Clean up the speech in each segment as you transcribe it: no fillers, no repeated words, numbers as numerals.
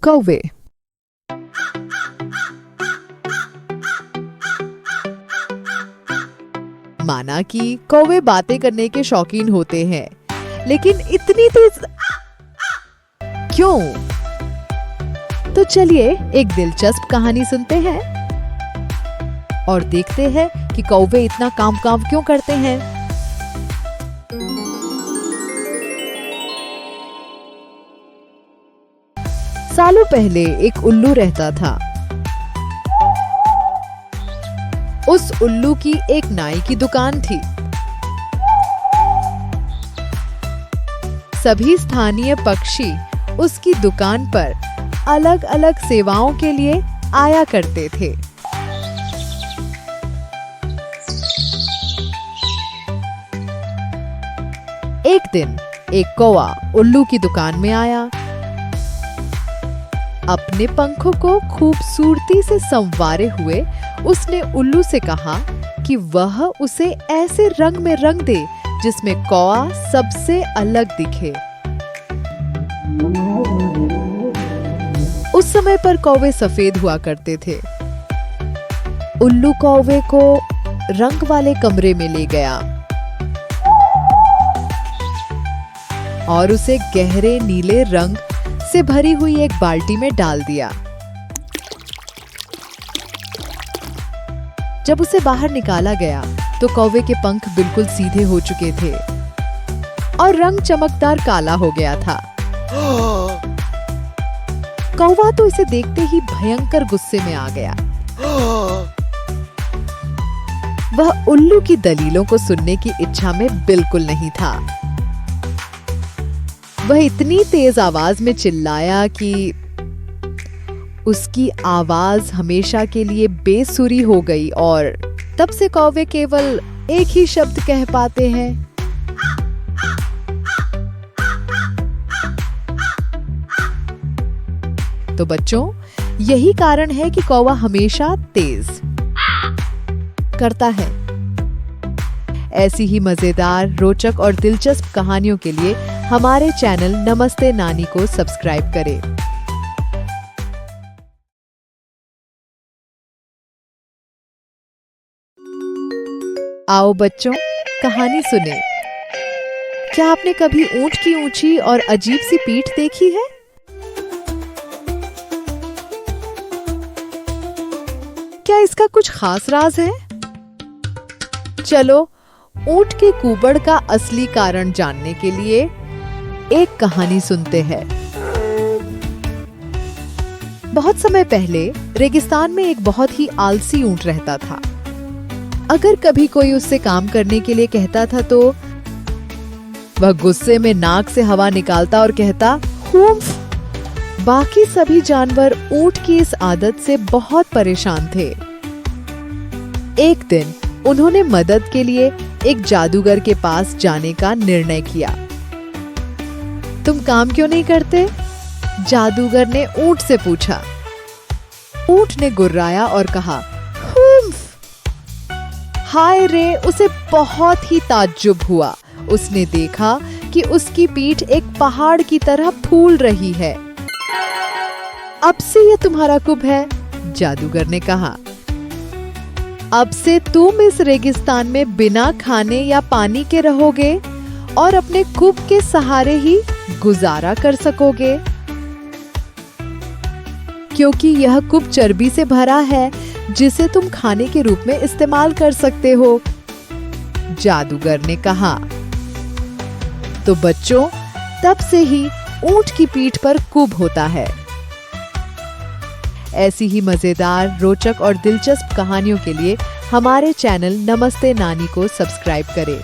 कौवे। माना कि कौवे बातें करने के शौकीन होते हैं, लेकिन इतनी तेज क्यों? तो चलिए एक दिलचस्प कहानी सुनते हैं और देखते हैं कि कौवे इतना काम क्यों करते हैं। सालों पहले एक उल्लू रहता था। उस उल्लू की एक नाई की दुकान थी। सभी स्थानीय पक्षी उसकी दुकान पर अलग अलग सेवाओं के लिए आया करते थे। एक दिन एक कौवा उल्लू की दुकान में आया। अपने पंखों को खूबसूरती से संवारे हुए उसने उल्लू से कहा कि वह उसे ऐसे रंग में रंग दे जिसमें कौवा सबसे अलग दिखे। उस समय पर कौवे सफेद हुआ करते थे। उल्लू कौवे को रंग वाले कमरे में ले गया और उसे गहरे नीले रंग से भरी हुई एक बाल्टी में डाल दिया। जब उसे बाहर निकाला गया तो कौवे के पंख बिल्कुल सीधे हो चुके थे और रंग चमकदार काला हो गया था। कौवा तो इसे देखते ही भयंकर गुस्से में आ गया। वह उल्लू की दलीलों को सुनने की इच्छा में बिल्कुल नहीं था। वह इतनी तेज आवाज में चिल्लाया कि उसकी आवाज हमेशा के लिए बेसुरी हो गई और तब से कौवे केवल एक ही शब्द कह पाते हैं, तो बच्चों, यही कारण है कि कौवा हमेशा तेज करता है। ऐसी ही मजेदार, रोचक और दिलचस्प कहानियों के लिए हमारे चैनल नमस्ते नानी को सब्सक्राइब करें। आओ बच्चों, कहानी सुने। क्या आपने कभी ऊंट की ऊंची और अजीब सी पीठ देखी है? क्या इसका कुछ खास राज है? चलो ऊंट के कुबड़ का असली कारण जानने के लिए एक कहानी सुनते हैं। बहुत समय पहले रेगिस्तान में एक बहुत ही आलसी ऊंट रहता था। अगर कभी कोई उससे काम करने के लिए कहता था तो वह गुस्से में नाक से हवा निकालता और कहता, हुम्फ। बाकी सभी जानवर ऊंट की इस आदत से बहुत परेशान थे। एक दिन उन्होंने मदद के लिए एक जादूगर के पास जाने का निर्णय किया। तुम काम क्यों नहीं करते? जादूगर ने ऊंट से पूछा। ऊंट ने गुर्राया और कहा, हुम्फ। हाय रे, उसे बहुत ही ताज्जुब हुआ। उसने देखा कि उसकी पीठ एक पहाड़ की तरह फूल रही है। अब से यह तुम्हारा कुब है, जादूगर ने कहा। अब से तुम इस रेगिस्तान में बिना खाने या पानी के रहोगे और अपने कुब के सहारे ही गुजारा कर सकोगे, क्योंकि यह कुब चर्बी से भरा है जिसे तुम खाने के रूप में इस्तेमाल कर सकते हो, जादूगर ने कहा। तो बच्चों, तब से ही ऊंट की पीठ पर कुब होता है। ऐसी ही मजेदार, रोचक और दिलचस्प कहानियों के लिए हमारे चैनल नमस्ते नानी को सब्सक्राइब करें।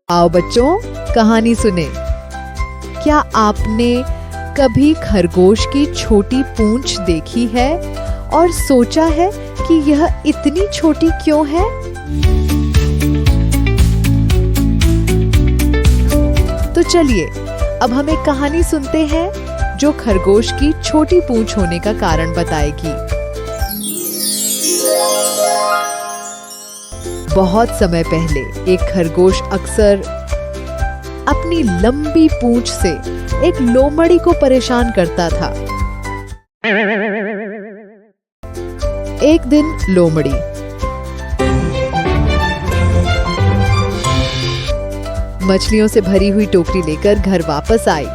आओ बच्चों, कहानी सुने। क्या आपने कभी खरगोश की छोटी पूंछ देखी है और सोचा है कि यह इतनी छोटी क्यों है? तो चलिए अब हम एक कहानी सुनते हैं जो खरगोश की छोटी पूंछ होने का कारण बताएगी। बहुत समय पहले एक खरगोश अक्सर अपनी लंबी पूंछ से एक लोमड़ी को परेशान करता था। एक दिन लोमड़ी मछलियों से भरी हुई टोकरी लेकर घर वापस आई।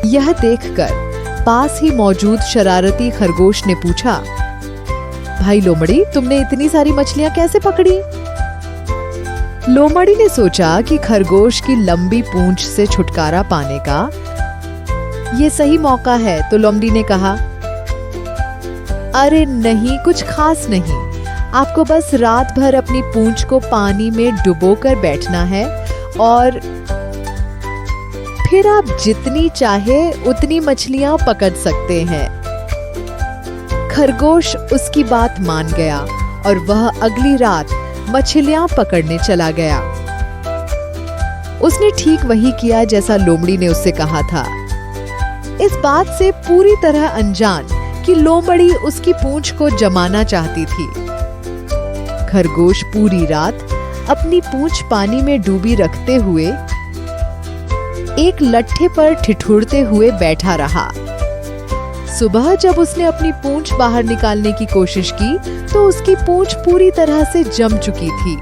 यह देखकर पास ही मौजूद शरारती खरगोश ने पूछा, भाई लोमड़ी, तुमने इतनी सारी मछलियां कैसे पकड़ी? लोमड़ी ने सोचा कि खरगोश की लंबी पूंछ से छुटकारा पाने का ये सही मौका है, तो लोमड़ी ने कहा, अरे नहीं, कुछ खास नहीं। आपको बस रात भर अपनी पूंछ को पानी में डुबोकर बैठना है और फिर आप जितनी चाहे उतनी मछलियां पकड़ सकते हैं। खरगोश उसकी बात मान गया और वह अगली रात मछलियां पकड़ने चला गया। उसने ठीक वही किया जैसा लोमड़ी ने उससे कहा था, इस बात से पूरी तरह अनजान कि लोमड़ी उसकी पूंछ को जमाना चाहती थी। खरगोश पूरी रात अपनी पूंछ पानी में डूबी रखते हुए एक लट्ठे पर ठिठुरते हुए बैठा रहा। सुबह जब उसने अपनी पूंछ बाहर निकालने की कोशिश की तो उसकी पूंछ पूरी तरह से जम चुकी थी।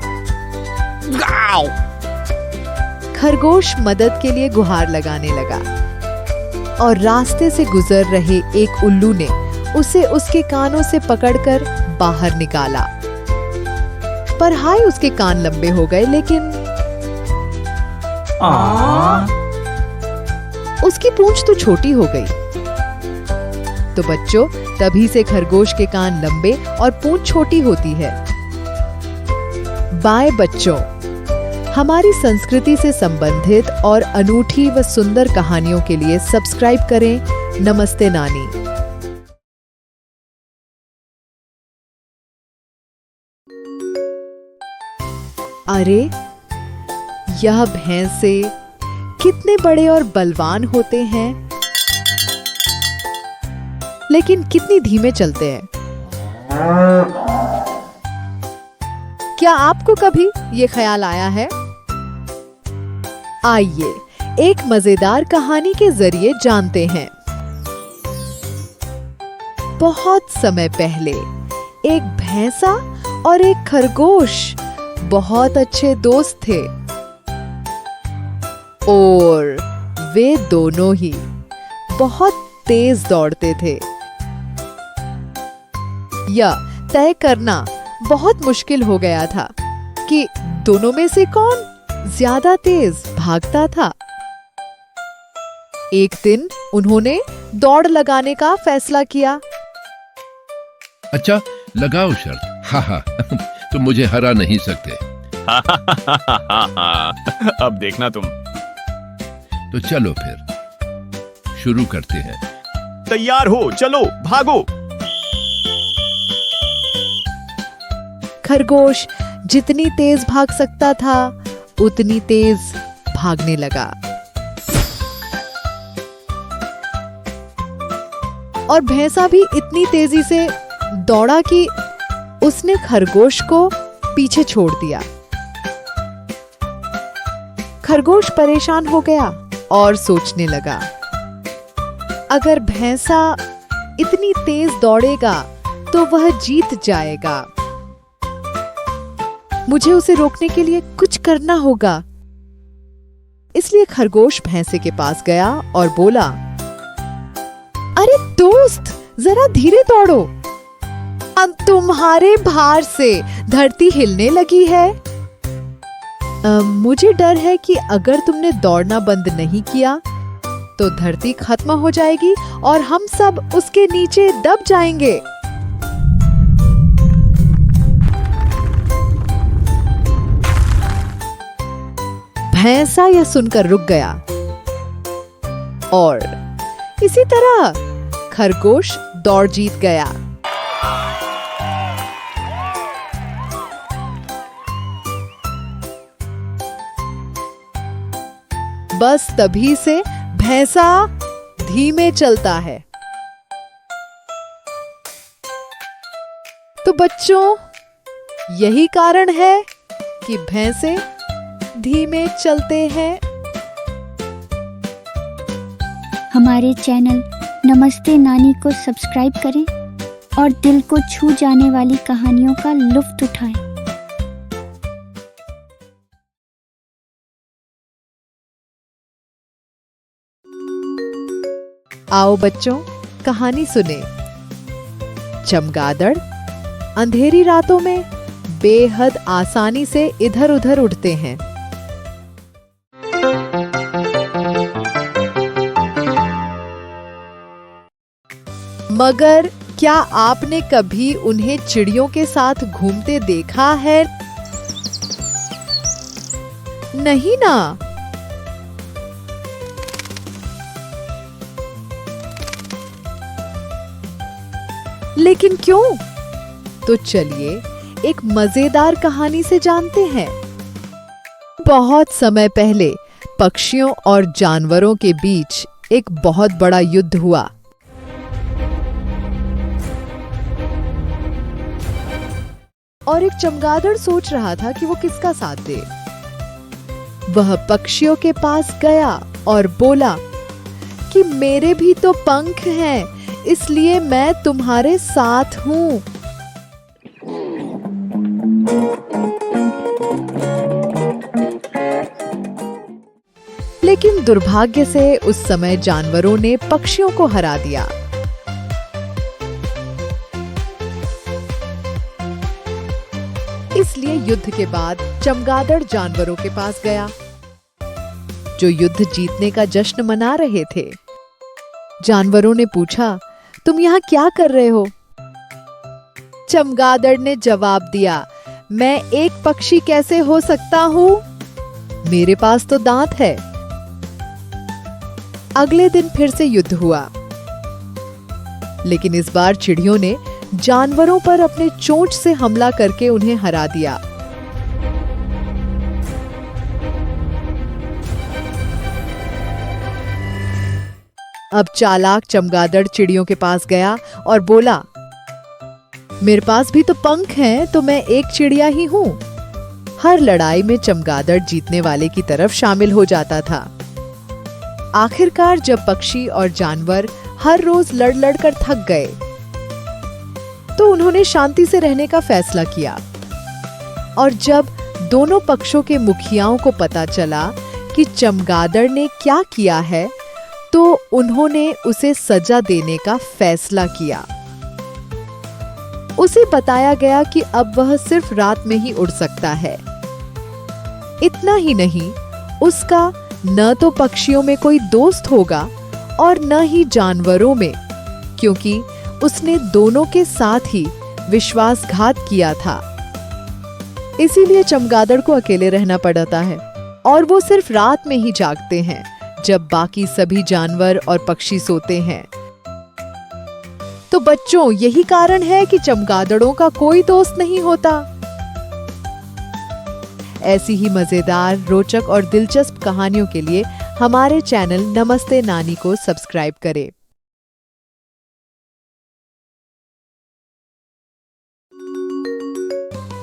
खरगोश मदद के लिए गुहार लगाने लगा और रास्ते से गुजर रहे एक उल्लू ने उसे उसके कानों से पकड़कर बाहर निकाला। पर हाय, उसके कान लंबे हो गए, लेकिन उसकी पूंछ तो छोटी हो गई। तो बच्चों, तभी से खरगोश के कान लंबे और पूंछ छोटी होती है। बाय बच्चों, हमारी संस्कृति से संबंधित और अनूठी व सुंदर कहानियों के लिए सब्सक्राइब करें नमस्ते नानी। अरे, यह भैंसे कितने बड़े और बलवान होते हैं, लेकिन कितनी धीमे चलते हैं। क्या आपको कभी ये ख्याल आया है? आइए एक मजेदार कहानी के जरिए जानते हैं। बहुत समय पहले एक भैंसा और एक खरगोश बहुत अच्छे दोस्त थे और वे दोनों ही बहुत तेज दौड़ते थे। यह तय करना बहुत मुश्किल हो गया था कि दोनों में से कौन ज्यादा तेज भागता था। एक दिन उन्होंने दौड़ लगाने का फैसला किया। अच्छा, लगाओ शर्त। हाँ, तुम मुझे हरा नहीं सकते। अब देखना तुम। तो चलो फिर शुरू करते हैं। तैयार हो, चलो भागो। खरगोश जितनी तेज भाग सकता था उतनी तेज भागने लगा और भैंसा भी इतनी तेजी से दौड़ा कि उसने खरगोश को पीछे छोड़ दिया। खरगोश परेशान हो गया और सोचने लगा, अगर भैंसा इतनी तेज दौड़ेगा तो वह जीत जाएगा। मुझे उसे रोकने के लिए कुछ करना होगा। इसलिए खरगोश भैंसे के पास गया और बोला, अरे दोस्त, जरा धीरे दौड़ो। अब तुम्हारे भार से धरती हिलने लगी है। मुझे डर है कि अगर तुमने दौड़ना बंद नहीं किया तो धरती खत्म हो जाएगी और हम सब उसके नीचे दब जाएंगे। भैंसा यह सुनकर रुक गया और इसी तरह खरगोश दौड़ जीत गया। बस तभी से भैंसा धीमे चलता है। तो बच्चों, यही कारण है कि भैंसे धीमे चलते हैं। हमारे चैनल नमस्ते नानी को सब्सक्राइब करें और दिल को छू जाने वाली कहानियों का लुत्फ उठाएं। आओ बच्चों, कहानी सुने। चमगादड़ अंधेरी रातों में बेहद आसानी से इधर उधर उड़ते हैं। मगर क्या आपने कभी उन्हें चिड़ियों के साथ घूमते देखा है? नहीं ना। लेकिन क्यों? तो चलिए एक मजेदार कहानी से जानते हैं। बहुत समय पहले पक्षियों और जानवरों के बीच एक बहुत बड़ा युद्ध हुआ। और एक चमगादड़ सोच रहा था कि वो किसका साथ दे। वह पक्षियों के पास गया और बोला कि मेरे भी तो पंख हैं, इसलिए मैं तुम्हारे साथ हूं। लेकिन दुर्भाग्य से उस समय जानवरों ने पक्षियों को हरा दिया। इसलिए युद्ध के बाद चमगादड़ जानवरों के पास गया, जो युद्ध जीतने का जश्न मना रहे थे। जानवरों ने पूछा, तुम यहाँ क्या कर रहे हो? चमगादड़ ने जवाब दिया, मैं एक पक्षी कैसे हो सकता हूँ? मेरे पास तो दांत है। अगले दिन फिर से युद्ध हुआ, लेकिन इस बार चिड़ियों ने जानवरों पर अपने चोंच से हमला करके उन्हें हरा दिया। अब चालाक चमगादड़ चिड़ियों के पास गया और बोला, मेरे पास भी तो पंख हैं, तो मैं एक चिड़िया ही हूं। हर लड़ाई में चमगादड़ जीतने वाले की तरफ शामिल हो जाता था। आखिरकार जब पक्षी और जानवर हर रोज लड़ लड़ कर थक गए, तो उन्होंने शांति से रहने का फैसला किया। और जब दोनों पक्षों के मुखियाओं को पता चला कि चमगादड़ ने क्या किया है, तो उन्होंने उसे सजा देने का फैसला किया। उसे बताया गया कि अब वह सिर्फ रात में ही उड़ सकता है। इतना ही नहीं, उसका न तो पक्षियों में कोई दोस्त होगा और न ही जानवरों में, क्योंकि उसने दोनों के साथ ही विश्वासघात किया था। इसीलिए चमगादड़ को अकेले रहना पड़ता है और वो सिर्फ रात में ही जागते हैं, जब बाकी सभी जानवर और पक्षी सोते हैं। तो बच्चों, यही कारण है कि चमगादड़ों का कोई दोस्त नहीं होता। ऐसी ही मजेदार, रोचक और दिलचस्प कहानियों के लिए हमारे चैनल नमस्ते नानी को सब्सक्राइब करें।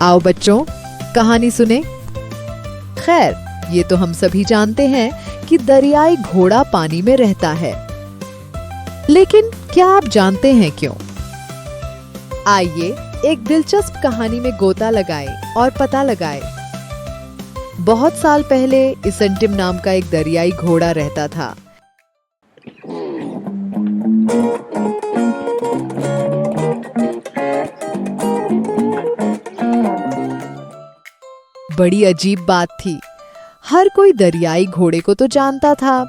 आओ बच्चों, कहानी सुने। खैर, ये तो हम सभी जानते हैं कि दरियाई घोड़ा पानी में रहता है, लेकिन क्या आप जानते हैं क्यों? आइए एक दिलचस्प कहानी में गोता लगाएं और पता लगाएं। बहुत साल पहले इसंटिम नाम का एक दरियाई घोड़ा रहता था। बड़ी अजीब बात थी, हर कोई दरियाई घोड़े को तो जानता था,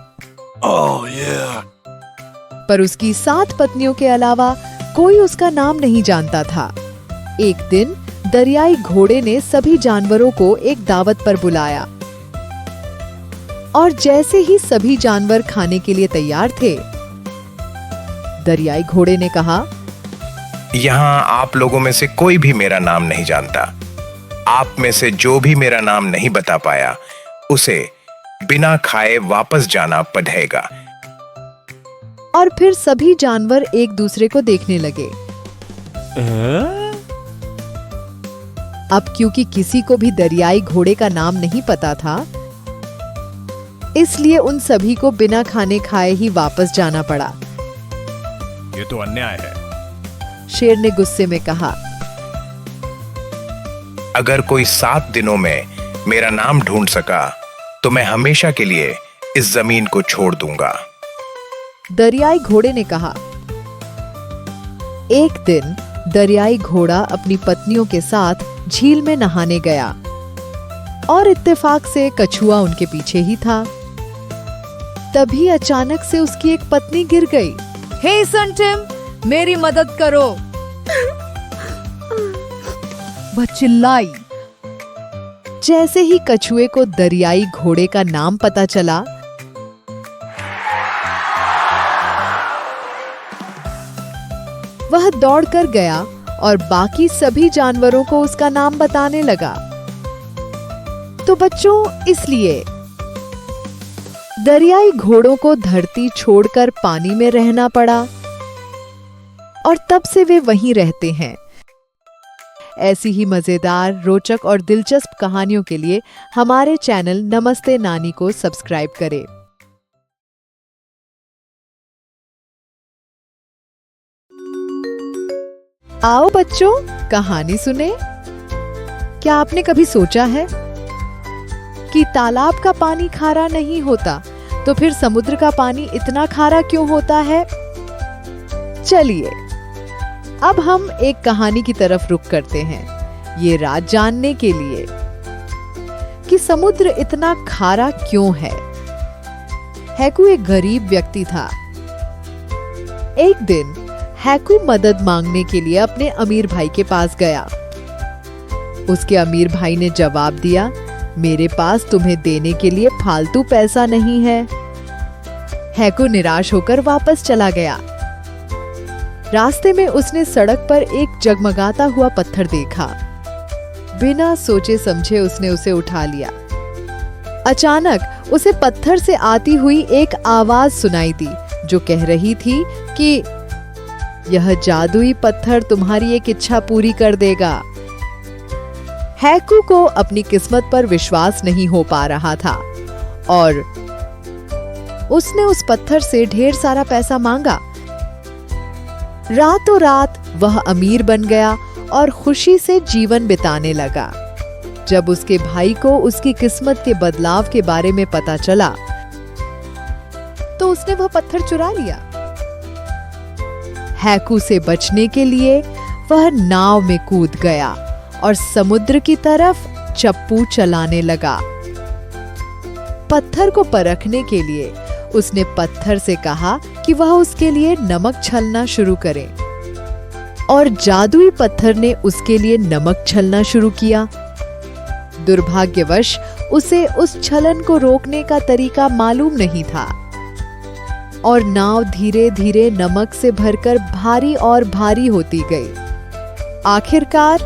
पर उसकी 7 पत्नियों के अलावा कोई उसका नाम नहीं जानता था। एक दिन दरियाई घोड़े ने सभी जानवरों को एक दावत पर बुलाया, और जैसे ही सभी जानवर खाने के लिए तैयार थे, दरियाई घोड़े ने कहा, यहाँ आप लोगों में से कोई भी मेरा नाम नहीं जानता। आप में से जो भी मेरा नाम नहीं बता पाया, उसे बिना खाए वापस जाना पड़ेगा। और फिर सभी जानवर एक दूसरे को देखने लगे। अब क्योंकि किसी को भी दरियाई घोड़े का नाम नहीं पता था, इसलिए उन सभी को बिना खाने खाए ही वापस जाना पड़ा। ये तो अन्याय है। शेर ने गुस्से में कहा। अगर कोई 7 दिनों में मेरा नाम ढूंढ सका तो मैं हमेशा के लिए इस जमीन को छोड़ दूंगा। दरियाई घोड़े ने कहा। एक दिन दरियाई घोड़ा अपनी पत्नियों के साथ झील में नहाने गया और इत्तेफाक से कछुआ उनके पीछे ही था। तभी अचानक से उसकी एक पत्नी गिर गई। हे संटिम, मेरी मदद करो। वह चिल्लाई। जैसे ही कछुए को दरियाई घोड़े का नाम पता चला, वह दौड़कर गया और बाकी सभी जानवरों को उसका नाम बताने लगा। तो बच्चों, इसलिए दरियाई घोड़ों को धरती छोड़कर पानी में रहना पड़ा और तब से वे वहीं रहते हैं। ऐसी ही मजेदार, रोचक और दिलचस्प कहानियों के लिए हमारे चैनल नमस्ते नानी को सब्सक्राइब करें। आओ बच्चों, कहानी सुने। क्या आपने कभी सोचा है कि तालाब का पानी खारा नहीं होता, तो फिर समुद्र का पानी इतना खारा क्यों होता है? चलिए, अब हम एक कहानी की तरफ रुख करते हैं, ये राज जानने के लिए कि समुद्र इतना खारा क्यों है। हैकू एक गरीब व्यक्ति था। एक दिन हैकू मदद मांगने के लिए अपने अमीर भाई के पास गया। उसके अमीर भाई ने जवाब दिया, मेरे पास तुम्हें देने के लिए फालतू पैसा नहीं है। हैकू निराश होकर वापस चला गया। रास्ते में उसने सड़क पर एक जगमगाता हुआ पत्थर देखा। बिना सोचे समझे उसने उसे उठा लिया। अचानक उसे पत्थर से आती हुई एक आवाज सुनाई दी जो कह रही थी कि यह जादुई पत्थर तुम्हारी एक इच्छा पूरी कर देगा। हैकू को अपनी किस्मत पर विश्वास नहीं हो पा रहा था और उसने उस पत्थर से ढेर सारा पैसा मांगा। रातों रात वह अमीर बन गया और खुशी से जीवन बिताने लगा। जब उसके भाई को उसकी किस्मत के बदलाव के बारे में पता चला, तो उसने वह पत्थर चुरा लिया। हैकू से बचने के लिए वह नाव में कूद गया और समुद्र की तरफ चप्पू चलाने लगा। पत्थर को परखने के लिए उसने पत्थर से कहा कि वह उसके लिए नमक छलना शुरू करे और जादुई पत्थर ने उसके लिए नमक छलना शुरू किया। दुर्भाग्यवश उसे उस छलन को रोकने का तरीका मालूम नहीं था और नाव धीरे धीरे नमक से भरकर भारी और भारी होती गई। आखिरकार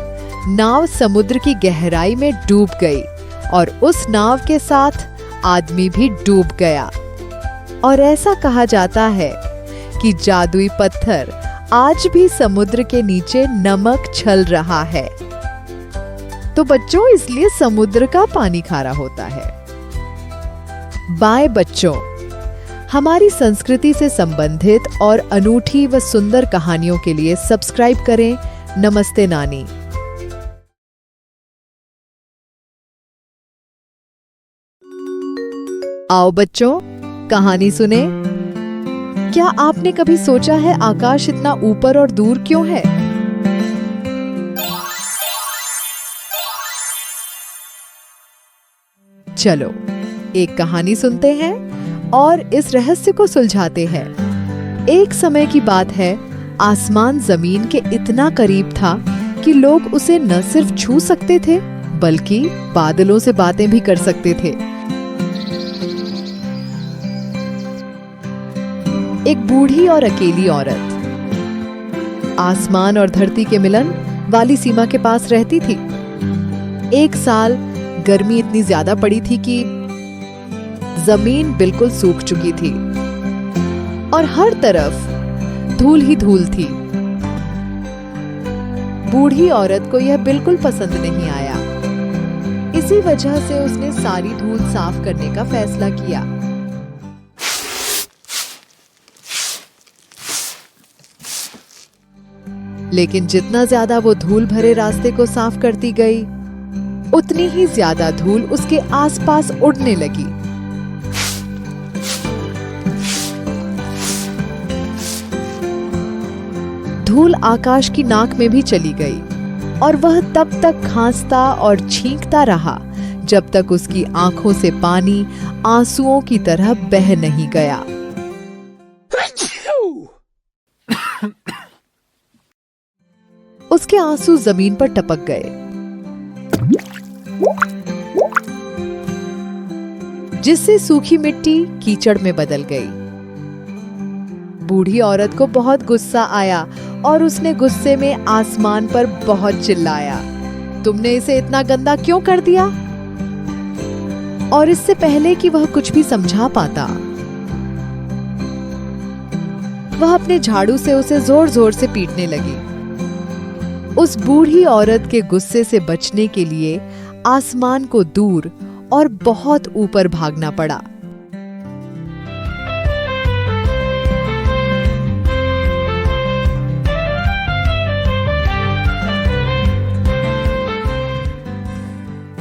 नाव समुद्र की गहराई में डूब गई और उस नाव के साथ आदमी भी डूब गया। और ऐसा कहा जाता है कि जादुई पत्थर आज भी समुद्र के नीचे नमक छल रहा है। तो बच्चों, इसलिए समुद्र का पानी खारा होता है। बाय बच्चों, हमारी संस्कृति से संबंधित और अनूठी व सुंदर कहानियों के लिए सब्सक्राइब करें नमस्ते नानी। आओ बच्चों, कहानी सुने। क्या आपने कभी सोचा है आकाश इतना ऊपर और दूर क्यों है? चलो एक कहानी सुनते हैं और इस रहस्य को सुलझाते हैं। एक समय की बात है, आसमान जमीन के इतना करीब था कि लोग उसे न सिर्फ छू सकते थे बल्कि बादलों से बातें भी कर सकते थे। एक बूढ़ी और अकेली औरत आसमान और धरती के मिलन वाली सीमा के पास रहती थी। एक साल गर्मी इतनी ज्यादा पड़ी थी कि जमीन बिल्कुल सूख चुकी थी और हर तरफ धूल ही धूल थी। बूढ़ी औरत को यह बिल्कुल पसंद नहीं आया। इसी वजह से उसने सारी धूल साफ करने का फैसला किया। लेकिन जितना ज्यादा वो धूल भरे रास्ते को साफ करती गई, उतनी ही ज्यादा धूल उसके आसपास उड़ने लगी। धूल आकाश की नाक में भी चली गई और वह तब तक खांसता और छींकता रहा जब तक उसकी आंखों से पानी आंसुओं की तरह बह नहीं गया। उसके आंसू जमीन पर टपक गए, जिससे सूखी मिट्टी कीचड़ में बदल गई। बूढ़ी औरत को बहुत गुस्सा आया और उसने गुस्से में आसमान पर बहुत चिल्लाया, तुमने इसे इतना गंदा क्यों कर दिया? और इससे पहले कि वह कुछ भी समझा पाता, वह अपने झाड़ू से उसे जोर जोर से पीटने लगी। उस बूढ़ी औरत के गुस्से से बचने के लिए आसमान को दूर और बहुत ऊपर भागना पड़ा।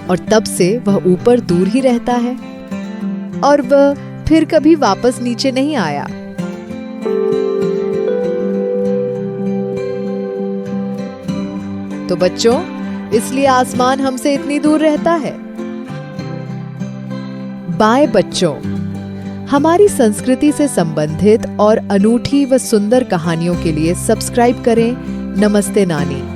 और तब से वह ऊपर दूर ही रहता है और वह फिर कभी वापस नीचे नहीं आया। तो बच्चों, इसलिए आसमान हमसे इतनी दूर रहता है। बाय बच्चों, हमारी संस्कृति से संबंधित और अनूठी व सुंदर कहानियों के लिए सब्सक्राइब करें नमस्ते नानी।